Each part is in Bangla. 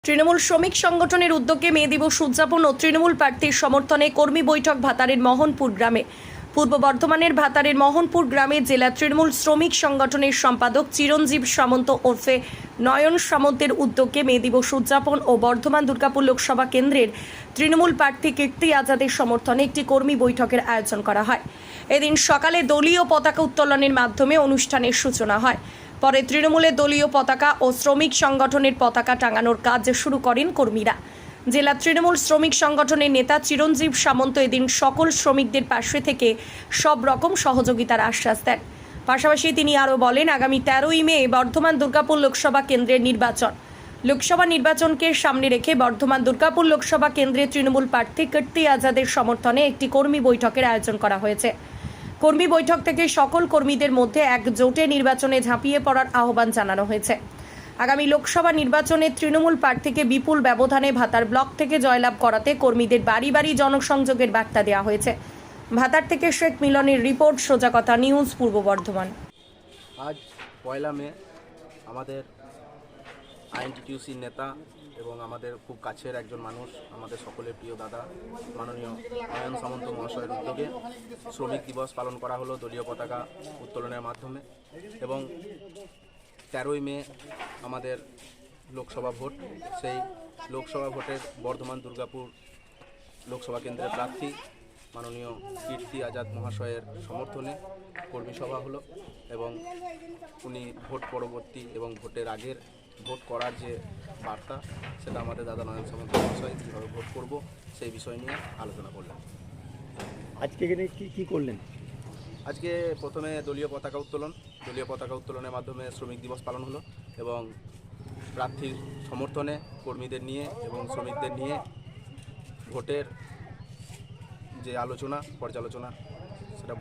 তৃণমূল শ্রমিক সংগঠনের উদ্যোগে মে দিবস উদযাপন ও তৃণমূল প্রার্থীর সমর্থনে কর্মী বৈঠক ভাতারের মোহনপুর গ্রামে। পূর্ব বর্ধমানের ভাতারের মোহনপুর গ্রামে জেলা তৃণমূল শ্রমিক সংগঠনের সম্পাদক চিরঞ্জীব সামন্ত ওরফে নয়ন সামন্তের উদ্যোগে মে দিবস উদযাপন ও বর্ধমান দুর্গাপুর লোকসভা কেন্দ্রের তৃণমূল প্রার্থী কীর্তি আজাদের সমর্থনে একটি কর্মী বৈঠকের আয়োজন করা হয়। এদিন সকালে দলীয় পতাকা উত্তোলনের মাধ্যমে অনুষ্ঠানের সূচনা হয়। পরে তৃণমূলের দলীয় পতাকা ও শ্রমিক সংগঠনের পতাকা টাঙানোর কাজ শুরু করেন কর্মীরা। জেলা তৃণমূল শ্রমিক সংগঠনের নেতা চিরঞ্জীব সামন্ত এদিন সকল শ্রমিকদের পাশে থেকে সব রকম সহযোগিতার আশ্বাস দেন। পাশাপাশি তিনি আরও বলেন, আগামী 13ই মে বর্ধমান দুর্গাপুর লোকসভা কেন্দ্রের নির্বাচন। লোকসভা নির্বাচনকে সামনে রেখে বর্ধমান দুর্গাপুর লোকসভা কেন্দ্রে তৃণমূল প্রার্থী কীর্তি আজাদের সমর্থনে একটি কর্মী বৈঠকের আয়োজন করা হয়েছে। কর্মী বৈঠক থেকে সকল কর্মীদের মধ্যে একজোটে নির্বাচনে ঝাঁপিয়ে পড়ার আহ্বান জানানো হয়েছে। আগামী লোকসভা নির্বাচনে তৃণমূল প্রার্থীকে বিপুল ব্যবধানে ভাতার ব্লক থেকে জয়লাভ করাতে কর্মীদের বাড়ি বাড়ি জনসংযোগের বার্তা দেওয়া হয়েছে। ভাতার থেকে শেখ মিলনের রিপোর্ট, সোজা কথা নিউজ, পূর্ব বর্ধমান। আজ 1 মে আমাদের আইএনটিটিউসির নেতা এবং আমাদের খুব কাছের একজন মানুষ, আমাদের সকলের প্রিয় দাদা মাননীয় নয়ন সামন্ত মহাশয়ের উদ্যোগে শ্রমিক দিবস পালন করা হলো দলীয় পতাকা উত্তোলনের মাধ্যমে। এবং 13ই মে আমাদের লোকসভা ভোট। সেই লোকসভা ভোটের বর্ধমান দুর্গাপুর লোকসভা কেন্দ্রের প্রার্থী মাননীয় কীর্তি আজাদ মহাশয়ের সমর্থনে কর্মী সভা হলো। এবং উনি ভোট পরবর্তী এবং ভোটের আগের ভোট করার যে বার্তা, সেটা আমাদের দাদা নয়ন সামন্ত মহাশয় কীভাবে ভোট করব সেই বিষয় নিয়ে আলোচনা করলেন। আজকে এখানে কি করলেন? আজকে প্রথমে দলীয় পতাকা উত্তোলনের মাধ্যমে শ্রমিক দিবস পালন হলো এবং প্রার্থীর সমর্থনে কর্মীদের নিয়ে এবং শ্রমিকদের নিয়ে ভোটের যে পর্যালোচনা সেটা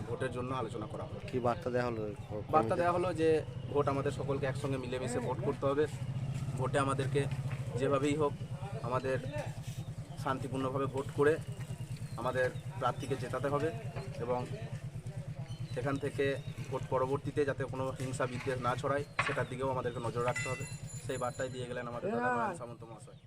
ভোটের জন্য আলোচনা করা হলো। কি বার্তা দেওয়া হলো? বার্তা দেওয়া হলো যে ভোট আমাদের সকলকে একসঙ্গে মিলেমিশে ভোট করতে হবে। ভোটে আমাদেরকে যেভাবেই হোক আমাদের শান্তিপূর্ণভাবে ভোট করে আমাদের প্রার্থীকে জেতাতে হবে এবং সেখান থেকে ভোট পরবর্তীতে যাতে কোনো হিংসা বিদ্বেষ না ছড়ায় সেটার দিকেও আমাদেরকে নজর রাখতে হবে। সেই বার্তাই দিয়ে গেলেন আমাদের দাদা নয়ন সামন্ত মহাশয়।